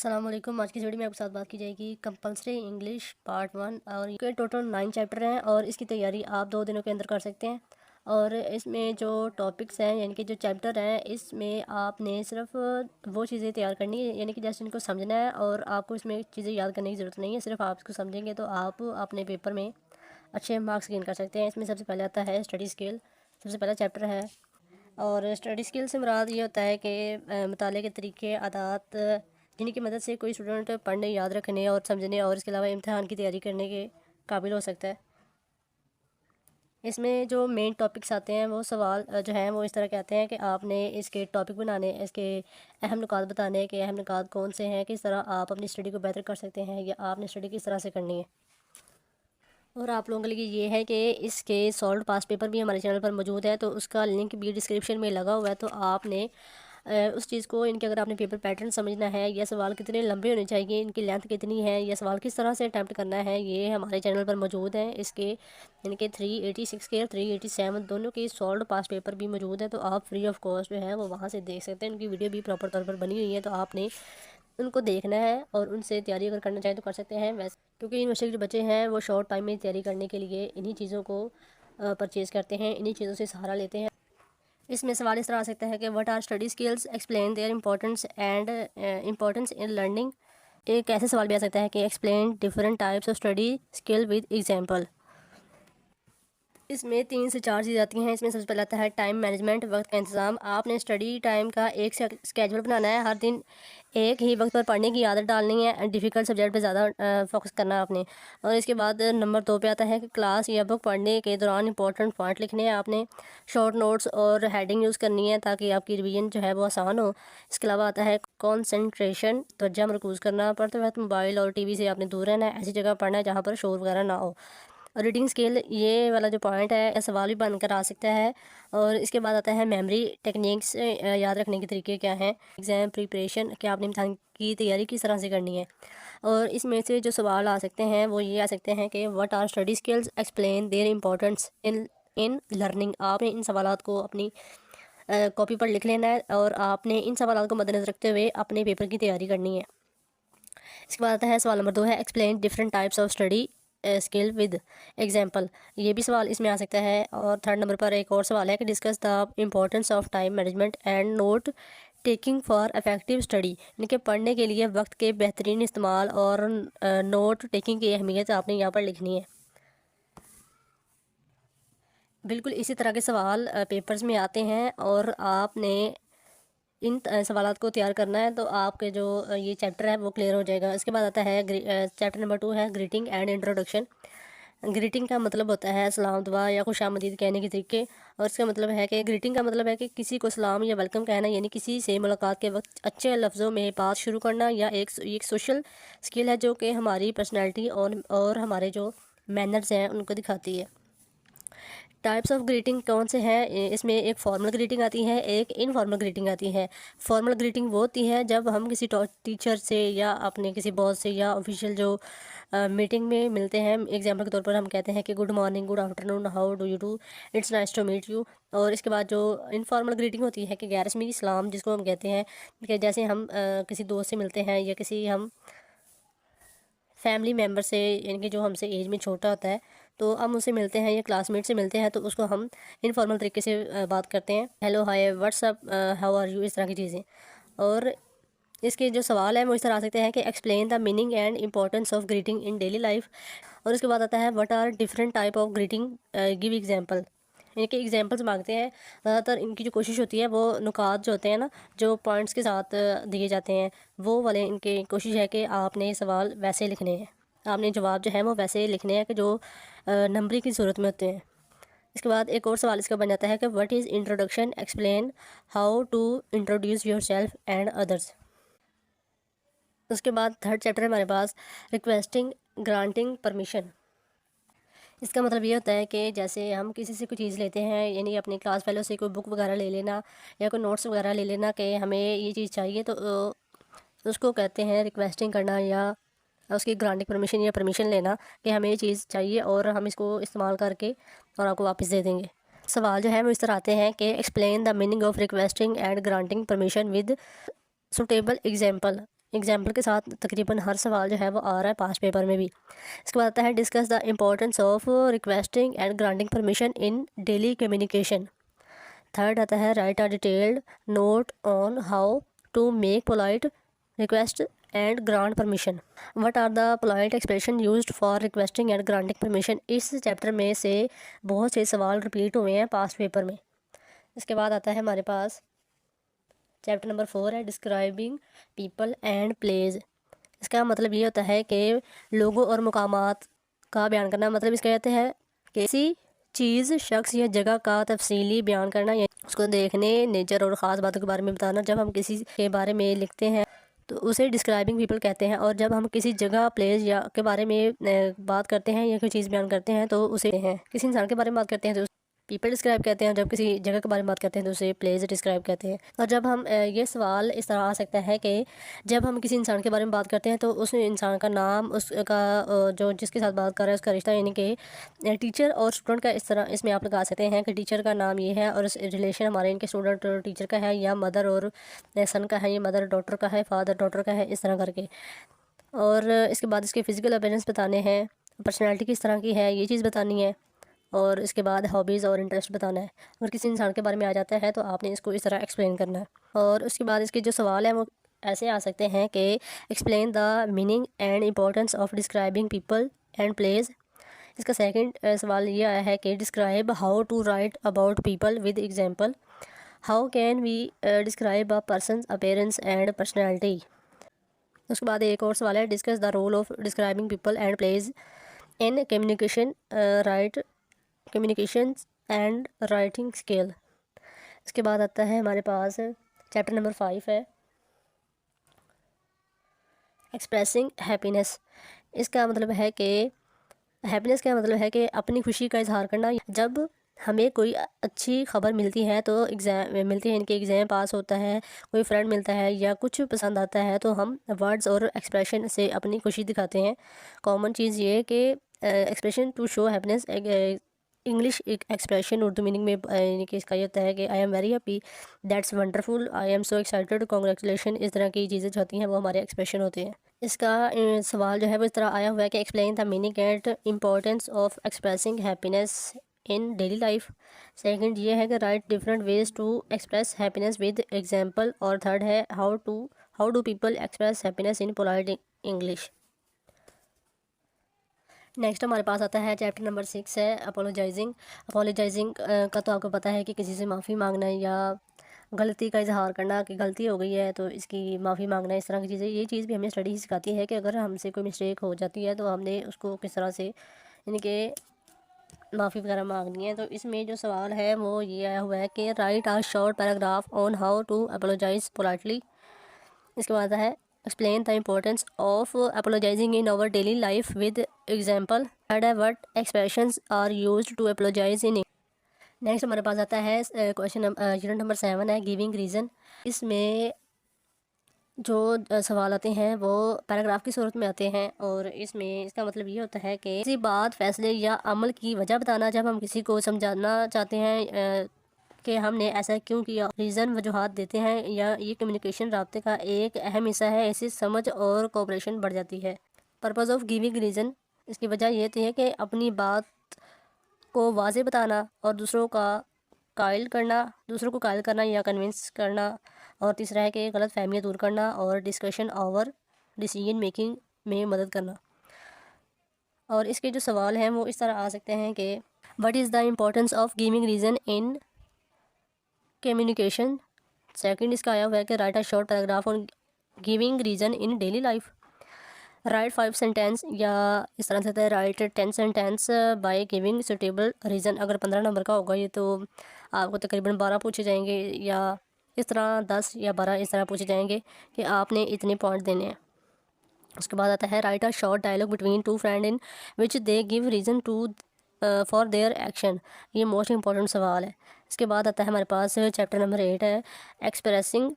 السلام علیکم۔ آج کی ویڈیو میں آپ کے ساتھ بات کی جائے گی کمپلسری انگلش پارٹ 1 اور یہ ٹوٹل 9 چیپٹر ہیں اور اس کی تیاری آپ 2 دنوں کے اندر کر سکتے ہیں۔ اور اس میں جو ٹاپکس ہیں یعنی کہ جو چیپٹر ہیں اس میں آپ نے صرف وہ چیزیں تیار کرنی ہے، یعنی کہ جیسے ان کو سمجھنا ہے اور آپ کو اس میں چیزیں یاد کرنے کی ضرورت نہیں ہے، صرف آپ اس کو سمجھیں گے تو آپ اپنے پیپر میں اچھے مارکس گین کر سکتے ہیں۔ اس میں سب سے پہلے آتا ہے اسٹڈی اسکل، سب سے پہلا چیپٹر ہے۔ اور اسٹڈی اسکل سے مراد یہ ہوتا ہے کہ مطالعے کے طریقے، عادات جن کی مدد سے کوئی اسٹوڈنٹ پڑھنے، یاد رکھنے اور سمجھنے اور اس کے علاوہ امتحان کی تیاری کرنے کے قابل ہو سکتا ہے۔ اس میں جو مین ٹاپکس آتے ہیں وہ سوال جو ہیں وہ اس طرح کے آتے ہیں کہ آپ نے اس کے ٹاپک بنانے، اس کے اہم نکات بتانے کہ اہم نکات کون سے ہیں، کس طرح آپ اپنی اسٹڈی کو بہتر کر سکتے ہیں یا آپ نے اسٹڈی کس طرح سے کرنی ہے۔ اور آپ لوگوں کے لیے یہ ہے کہ اس کے سالوڈ پاس پیپر بھی ہمارے چینل پر موجود ہے، تو اس کا لنک بھی ڈسکرپشن میں لگا ہوا ہے، تو آپ نے اس چیز کو ان کے اگر آپ نے پیپر پیٹرن سمجھنا ہے یا سوال کتنے لمبے ہونے چاہیے، ان کی لینتھ کتنی ہے یا سوال کس طرح سے اٹیمپٹ کرنا ہے، یہ ہمارے چینل پر موجود ہے۔ اس کے یعنی کہ 386 کے 387 دونوں کے سالوڈ پاس پیپر بھی موجود ہے، تو آپ فری آف کاسٹ جو ہے وہ وہاں سے دیکھ سکتے ہیں۔ ان کی ویڈیو بھی پراپر طور پر بنی ہوئی ہے، تو آپ نے ان کو دیکھنا ہے اور ان سے تیاری اگر کرنا چاہیں تو کر سکتے ہیں۔ ویسے کیونکہ یونیورسٹی کے جو بچے ہیں وہ شارٹ ٹائم میں تیاری کرنے کے لیے انہی چیزوں کو پرچیز کرتے ہیں، انہی چیزوں سے سہارا لیتے ہیں۔ اس میں سوال اس طرح آ سکتا ہے کہ what are study skills, explain their importance and importance in learning. ایک ایسے سوال بھی آ سکتا ہے کہ explain different types of study skill with example. اس میں 3 سے 4 چیزیں آتی ہیں۔ اس میں سب سے پہلا آتا ہے ٹائم مینجمنٹ، وقت کا انتظام۔ آپ نے اسٹڈی ٹائم کا ایک اسکیجول بنانا ہے، ہر دن ایک ہی وقت پر پڑھنے کی عادت ڈالنی ہے، ڈیفیکلٹ سبجیکٹ پہ زیادہ فوکس کرنا ہے آپ نے۔ اور اس کے بعد نمبر 2 پہ آتا ہے کہ کلاس یا بک پڑھنے کے دوران امپورٹنٹ پوائنٹ لکھنے ہیں آپ نے، شارٹ نوٹس اور ہیڈنگ یوز کرنی ہے تاکہ آپ کی ریویژن جو ہے وہ آسان ہو۔ اس کے علاوہ آتا ہے کانسنٹریشن، توجہ مرکوز کرنا، پڑھتے وقت موبائل اور ٹی وی سے آپ نے دور رہنا ہے، ایسی جگہ پڑھنا ہے جہاں پر شور وغیرہ نہ ہو۔ ریڈنگ اسکل، یہ والا جو پوائنٹ ہے سوال بھی بن کر آ سکتا ہے۔ اور اس کے بعد آتا ہے میموری ٹیکنیکس، یاد رکھنے کے طریقے کیا ہیں، ایگزام پریپریشن، کہ آپ نے امتحان کی تیاری کس طرح سے کرنی ہے۔ اور اس میں سے جو سوال آ سکتے ہیں وہ یہ آ سکتے ہیں کہ what are study skills, explain their importance in learning. آپ نے ان سوالات کو اپنی کاپی پر لکھ لینا ہے اور آپ نے ان سوالات کو مد نظر رکھتے ہوئے اپنے پیپر کی تیاری کرنی ہے۔ اس کے بعد آتا ہے سوال نمبر 2 ہے explain different types of study skill with example. یہ بھی سوال اس میں آ سکتا ہے۔ اور 3rd نمبر پر ایک اور سوال ہے کہ discuss the importance of time management and note taking for effective study, یعنی کہ پڑھنے کے لیے وقت کے بہترین استعمال اور نوٹ ٹیکنگ کی اہمیت آپ نے یہاں پر لکھنی ہے۔ بالکل اسی طرح کے سوال پیپرز میں آتے ہیں اور آپ نے ان سوالات کو تیار کرنا ہے، تو آپ کے جو یہ چیپٹر ہے وہ کلیئر ہو جائے گا۔ اس کے بعد آتا ہے چیپٹر نمبر 2 ہے گریٹنگ اینڈ انٹروڈکشن۔ گریٹنگ کا مطلب ہوتا ہے سلام، دعا یا خوش آمدید کہنے کے طریقے، اور اس کا مطلب ہے کہ گریٹنگ کا مطلب ہے کہ کسی کو سلام یا ویلکم کہنا، یعنی کسی سے ملاقات کے وقت اچھے لفظوں میں بات شروع کرنا، یا ایک سوشل اسکل ہے جو کہ ہماری پرسنالٹی اور ہمارے جو مینرز ہیں ان کو دکھاتی ہے۔ ٹائپس آف گریٹنگ کون سے ہیں؟ اس میں ایک فارمل گریٹنگ آتی ہے، ایک انفارمل گریٹنگ آتی ہے۔ فارمل گریٹنگ وہ ہوتی ہے جب ہم کسی ٹیچر سے یا اپنے کسی باس سے یا آفیشیل جو میٹنگ میں ملتے ہیں، ایگزامپل کے طور پر ہم کہتے ہیں کہ good morning, good afternoon, how do you do, it's nice to meet you. اور اس کے بعد جو انفارمل گریٹنگ ہوتی ہے کہ غیر رسمی سلام، جس کو ہم کہتے ہیں کہ جیسے ہم کسی دوست سے ملتے ہیں یا کسی ہم فیملی ممبر سے، یعنی کہ جو ہم سے ایج میں چھوٹا ہوتا ہے، تو ہم اس سے ملتے ہیں یا کلاس میٹ سے ملتے ہیں تو اس کو ہم انفارمل طریقے سے بات کرتے ہیں، hello, hi, WhatsApp, how are you, اس طرح کی چیزیں۔ اور اس کے جو سوال ہیں وہ اس طرح آ سکتے ہیں کہ explain the meaning and importance of greeting in daily life. اور اس کے بعد آتا ہے what are different type of greeting, give example, یعنی کہ ایگزامپلس مانگتے ہیں۔ زیادہ تر ان کی جو کوشش ہوتی ہے وہ نکات جو ہوتے ہیں نا، جو پوائنٹس کے ساتھ دیے جاتے ہیں، وہ والے ان کی کوشش ہے کہ آپ نے سوال ویسے لکھنے ہیں، آپ نے جواب جو ہے وہ ویسے لکھنے ہیں کہ جو نمبرنگ کی صورت میں ہوتے ہیں۔ اس کے بعد ایک اور سوال اس کا بن جاتا ہے کہ what is introduction, explain how to introduce yourself and others. اس کے بعد 3rd چیپٹر ہے ہمارے پاس ریکویسٹنگ گرانٹنگ پرمیشن۔ اس کا مطلب یہ ہوتا ہے کہ جیسے ہم کسی سے کوئی چیز لیتے ہیں، یعنی اپنے کلاس فیلو سے کوئی بک وغیرہ لے لینا یا کوئی نوٹس وغیرہ لے لینا کہ ہمیں یہ چیز چاہیے، تو اس کو کہتے ہیں ریکویسٹنگ کرنا، یا اس کی گرانٹنگ پرمیشن یا پرمیشن لینا کہ ہمیں یہ چیز چاہیے اور ہم اس کو استعمال کر کے اور آپ کو واپس دے دیں گے۔ سوال جو ہے وہ اس طرح آتے ہیں کہ explain the meaning of requesting and granting permission with suitable example. Example کے ساتھ تقریباً ہر سوال جو ہے وہ آ رہا ہے پاسٹ پیپر میں بھی۔ اس کے بعد آتا ہے discuss the importance of requesting and granting permission in daily communication. Third آتا ہے write a detailed note on how to make polite request and grant permission. What are the polite expression used for requesting and granting permission. اس chapter میں سے بہت سے سوال repeat ہوئے ہیں پاسٹ پیپر میں۔ اس کے بعد آتا ہے ہمارے پاس چیپٹر نمبر 4 ہے ڈسکرائبنگ پیپل اینڈ پلیز۔ اس کا مطلب یہ ہوتا ہے کہ لوگوں اور مقامات کا بیان کرنا، مطلب اس کا کہتے ہیں کہ کسی چیز، شخص یا جگہ کا تفصیلی بیان کرنا، یا اس کو دیکھنے، نیچر اور خاص باتوں کے بارے میں بتانا۔ جب ہم کسی کے بارے میں لکھتے ہیں تو اسے ڈسکرائبنگ پیپل کہتے ہیں، اور جب ہم کسی جگہ، پلیس یا کے بارے میں بات کرتے ہیں یا کوئی چیز بیان کرتے ہیں تو اسے کسی انسان کے بارے میں بات کرتے ہیں تو پیپل ڈسکرائب کہتے ہیں، جب کسی جگہ کے بارے میں بات کرتے ہیں تو اسے پلیس ڈسکرائب کہتے ہیں۔ اور جب ہم یہ سوال اس طرح آ سکتا ہے کہ جب ہم کسی انسان کے بارے میں بات کرتے ہیں تو اس انسان کا نام، اس کا جو جس کے ساتھ بات کر رہا ہے اس کا رشتہ، یعنی کہ ٹیچر اور اسٹوڈنٹ کا اس طرح اس میں آپ لگا سکتے ہیں کہ ٹیچر کا نام یہ ہے اور اس ریلیشن ہمارے ان کے اسٹوڈنٹ اور ٹیچر کا ہے، یا مدر اور سن کا ہے، یا مدر ڈاٹر کا ہے، فادر ڈاٹر کا ہے، اس طرح کر کے۔ اور اس کے بعد اس کے فزیکل اپیرنس بتانے ہیں، پرسنالٹی کس طرح کی ہے یہ چیز بتانی ہے، اور اس کے بعد ہابیز اور انٹرسٹ بتانا ہے۔ اگر کسی انسان کے بارے میں آ جاتا ہے تو آپ نے اس کو اس طرح ایکسپلین کرنا ہے۔ اور اس کے بعد اس کے جو سوال ہیں وہ ایسے آ سکتے ہیں کہ explain the meaning and importance of describing people and place. اس کا سیکنڈ سوال یہ آیا ہے کہ describe how to write about people with example. How can we describe a person's appearance and personality. اس کے بعد ایک اور سوال ہے discuss the role of describing people and place in communication and writing skill. اس کے بعد آتا ہے ہمارے پاس چیپٹر نمبر 5 ہے ایکسپریسنگ ہیپینس۔ اس کا مطلب ہے کہ ہیپینس کا مطلب ہے کہ اپنی خوشی کا اظہار کرنا۔ جب ہمیں کوئی اچھی خبر ملتی ہے تو ملتی ہے، ان کے ایگزام پاس ہوتا ہے، کوئی فرینڈ ملتا ہے یا کچھ پسند آتا ہے تو ہم ورڈز اور ایکسپریشن سے اپنی خوشی دکھاتے ہیں۔ کامن چیز یہ ہے کہ expression to show happiness, English expression Urdu meaning میں یعنی کہ اس کا یہ ہوتا ہے کہ I am very happy, that's wonderful, I am so excited, congratulation, اس طرح کی چیزیں جو ہوتی ہیں وہ ہمارے ایکسپریشن ہوتے ہیں۔ اس کا سوال جو ہے وہ اس طرح آیا ہوا ہے کہ explain the meaning and importance of expressing happiness in daily life. Second یہ ہے کہ write different ways to express happiness with example. اور تھرڈ ہے how do people express happiness in polite English. Next ہمارے پاس آتا ہے چیپٹر نمبر 6 ہے اپولوجائزنگ۔ اپولوجائزنگ کا تو آپ کو پتہ ہے کہ کسی سے معافی مانگنا ہے یا غلطی کا اظہار کرنا کہ غلطی ہو گئی ہے تو اس کی معافی مانگنا ہے، اس طرح کی چیزیں۔ یہ چیز بھی ہمیں اسٹڈی سکھاتی ہے کہ اگر ہم سے کوئی مسٹیک ہو جاتی ہے تو ہم نے اس کو کس طرح سے یعنی کہ معافی وغیرہ مانگنی ہے۔ تو اس میں جو سوال ہے وہ یہ آیا ہوا ہے کہ write a short paragraph on how to apologise politely. اس کے بعد ہے explain the importance of apologising in our daily life with example. Third ہے what expressions are used to apologise in. Next ہمارے پاس آتا ہے کویشچن یونٹ نمبر 7 ہے گیونگ ریزن۔ اس میں جو سوال آتے ہیں وہ پیراگراف کی صورت میں آتے ہیں، اور اس میں اس کا مطلب یہ ہوتا ہے کہ کسی بات، فیصلے یا عمل کی وجہ بتانا۔ جب ہم کسی کو سمجھانا چاہتے ہیں کہ ہم نے ایسا کیوں کیا، ریزن وجوہات دیتے ہیں، یا یہ کمیونیکیشن رابطے کا ایک اہم حصہ ہے، اس سے سمجھ اور کوپریشن بڑھ جاتی ہے۔ پرپز آف گیونگ ریزن، اس کی وجہ یہ ہوتی ہے کہ اپنی بات کو واضح بتانا اور دوسروں کو قائل کرنا یا کنونس کرنا، اور تیسرا ہے کہ غلط فہمیاں دور کرنا اور ڈسکشن اور ڈیسیجن میکنگ میں مدد کرنا۔ اور اس کے جو سوال ہیں وہ اس طرح آ سکتے ہیں کہ what is the importance of giving reason in communication. Second اس کا آیا ہوا ہے کہ write a short paragraph on giving reason in daily life. Write 5 sentence, یا اس طرح سے ہوتا ہے write 10 sentence by giving suitable reason. اگر 15 نمبر کا ہوگا یہ تو آپ کو تقریباً 12 پوچھے جائیں گے، یا اس طرح 10 یا 12 اس طرح پوچھے جائیں گے کہ آپ نے اتنے پوائنٹ دینے ہیں۔ اس کے بعد آتا ہے write a short dialogue between two friend in which they give reason to for their action. یہ موسٹ امپورٹنٹ سوال ہے۔ اس کے بعد آتا ہے ہمارے پاس چیپٹر نمبر 8 ہے expressing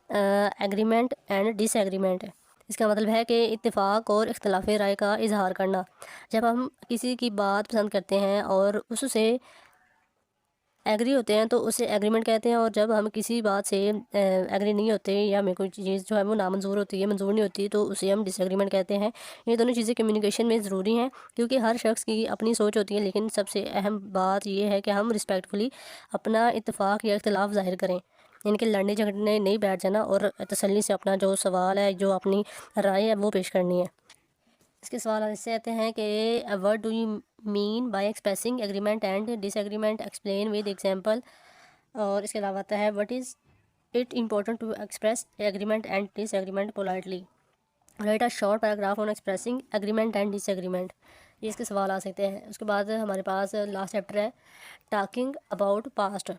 agreement and disagreement. اس کا مطلب ہے کہ اتفاق اور اختلاف رائے کا اظہار کرنا۔ جب ہم کسی کی بات پسند کرتے ہیں اور اس سے ایگری ہوتے ہیں تو اسے ایگریمنٹ کہتے ہیں، اور جب ہم کسی بات سے ایگری نہیں ہوتے یا ہمیں کوئی چیز جو ہے وہ نامنظور ہوتی ہے، منظور نہیں ہوتی، تو اسے ہم ڈس ایگریمنٹ کہتے ہیں۔ یہ دونوں چیزیں کمیونیکیشن میں ضروری ہیں، کیونکہ ہر شخص کی اپنی سوچ ہوتی ہے، لیکن سب سے اہم بات یہ ہے کہ ہم رسپیکٹفلی اپنا اتفاق یا اختلاف ظاہر کریں، یعنی کہ لڑنے جھگڑنے نہیں بیٹھ جانا، اور تسلی سے اپنا جو سوال ہے، جو اپنی رائے ہے، وہ پیش کرنی ہے۔ اس کے سوال ایسے آتے ہیں کہ what do you mean by expressing agreement and disagreement, explain with example. اور اس کے علاوہ آتا ہے what is it important to express agreement and disagreement politely, write a short paragraph on expressing agreement and disagreement. یہ اس کے سوال آ سکتے ہیں۔ اس کے بعد ہمارے پاس لاسٹ چیپٹر ہے ٹاکنگ اباؤٹ پاسٹ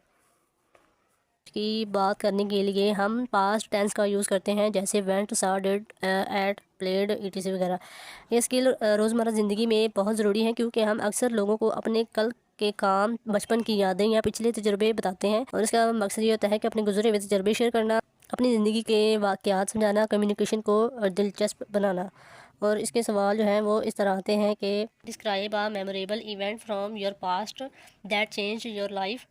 کی بات کرنے کے لیے ہم پاسٹ ٹینس کا یوز کرتے ہیں، جیسے وینٹ، سا، ڈڈ، ایٹ، پلیڈ، ایٹیسی وغیرہ۔ یہ اسکل روزمرہ زندگی میں بہت ضروری ہے، کیونکہ ہم اکثر لوگوں کو اپنے کل کے کام، بچپن کی یادیں یا پچھلے تجربے بتاتے ہیں، اور اس کا مقصد یہ ہوتا ہے کہ اپنے گزرے ہوئے تجربے شیئر کرنا، اپنی زندگی کے واقعات سمجھانا، کمیونیکیشن کو دلچسپ بنانا۔ اور اس کے سوال جو ہیں وہ اس طرح آتے ہیں کہ describe a memorable event from your past that change your life.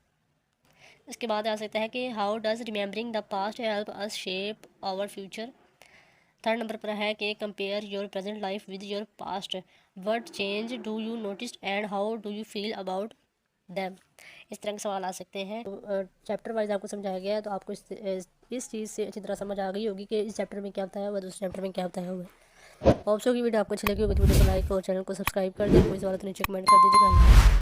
اس کے بعد آ سکتا ہے کہ how does remembering the past help us shape our future. Third number پر ہے کہ compare your present life with your past, what change do you notice and how do you feel about them. اس طرح کے سوال آ سکتے ہیں۔ Chapter wise آپ کو سمجھایا گیا ہے، تو آپ کو اس چیز سے اچھی طرح سمجھ آ گئی ہوگی کہ اس چیپٹر میں کیا بتایا ہوا ہے، دوسرے چیپٹر میں کیا بتایا ہوا ہے۔ ہوپ سو کی ویڈیو آپ کو اچھی لگی ہوگی تو ویڈیو کو لائک اور چینل کو سبسکرائب کر دیں، کوئی سوال تو نیچے کمنٹ کر دیجیے گا۔